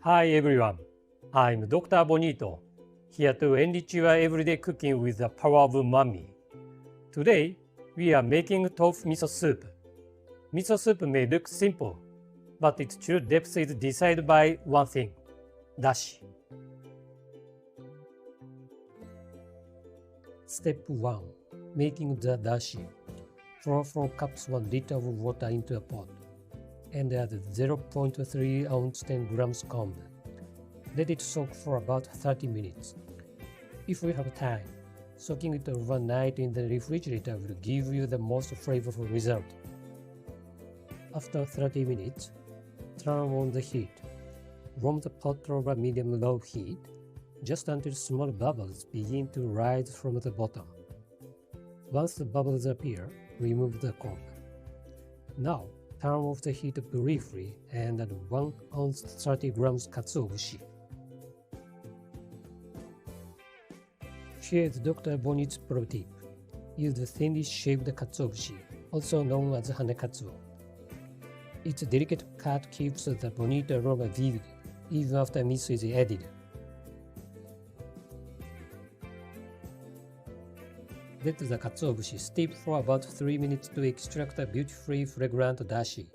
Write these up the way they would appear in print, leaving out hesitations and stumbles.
Hi everyone, I'm Dr. Bonito, here to enrich your everyday cooking with the power of umami. Today, we are making tofu miso soup. Miso soup may look simple, but its true depth is decided by one thing: dashi. Step 1. Making the dashi. Pour 4 cups 1 liter of water into a pot and add 0.3 ounce 10 grams kombu. Let it soak for about 30 minutes. If you have time, soaking it overnight in the refrigerator will give you the most flavorful result. After 30 minutes, turn on the heat. Warm the pot over medium-low heat, just until small bubbles begin to rise from the bottom. Once the bubbles appear, remove the kombu. Now, turn off the heat briefly and add 1 ounce 30 grams Katsuobushi. Here is Dr. Bonito's pro tip. Use the thinly shaved Katsuobushi, also known as hanekatsuo. Its delicate cut keeps the Bonito aroma vivid even after miso is added. Let the Katsuobushi steep for about 3 minutes to extract a beautifully fragrant dashi.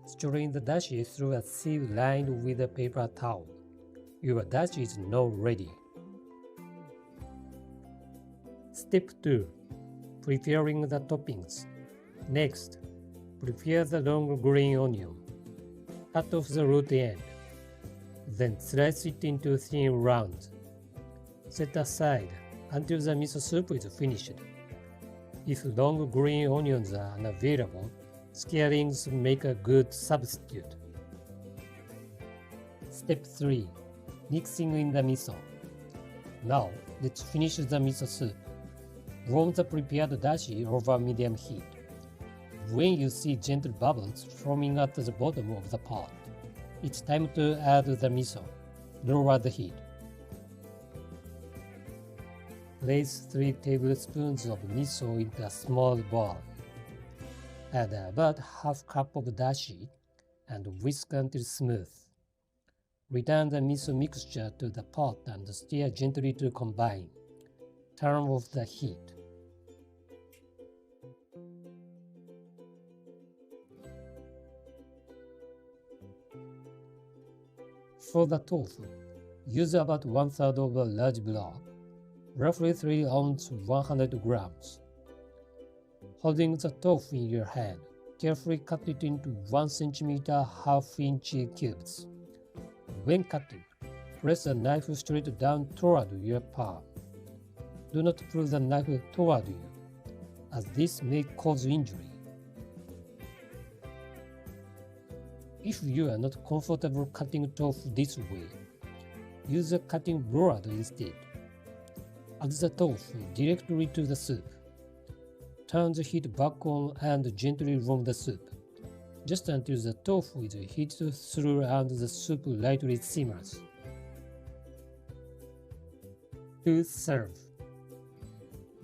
Strain the dashi through a sieve lined with a paper towel. Your dashi is now ready. Step 2. Preparing the toppings. Next, prepare the long green onion. Cut off the root end. Then slice it into thin rounds. Set aside until the miso soup is finished. If long green onions are unavailable, scalings make a good substitute. Step 3. Mixing in the miso. Now, let's finish the miso soup. Warm the prepared dashi over medium heat. When you see gentle bubbles forming at the bottom of the pot, it's time to add the miso. Lower the heat. Place 3 tablespoons of miso into a small bowl. Add about half cup of dashi and whisk until smooth. Return the miso mixture to the pot and stir gently to combine. Turn off the heat. For the tofu, use about 1/3 of a large block, roughly 3 ounces 100 grams. Holding the tofu in your hand, carefully cut it into 1 cm half-inch cubes. When cutting, press the knife straight down toward your palm. Do not pull the knife toward you, as this may cause injury. If you are not comfortable cutting tofu this way, use a cutting board instead. Add the tofu directly to the soup. Turn the heat back on and gently warm the soup, just until the tofu is heated through and the soup lightly simmers. To serve,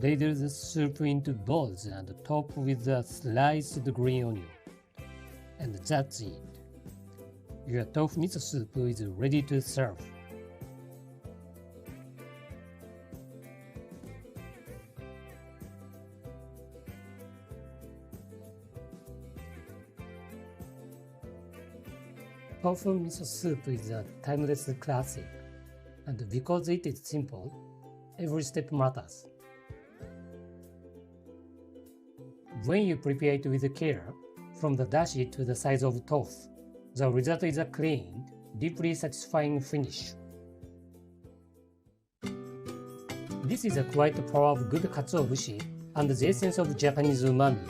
ladle the soup into bowls and top with a sliced green onion. And that's it. Your tofu miso soup is ready to serve. Tofu miso soup is a timeless classic, and because it is simple, every step matters. When you prepare it with care, from the dashi to the size of tofu, the result is a clean, deeply satisfying finish. This is a quite power of good katsuobushi and the essence of Japanese umami.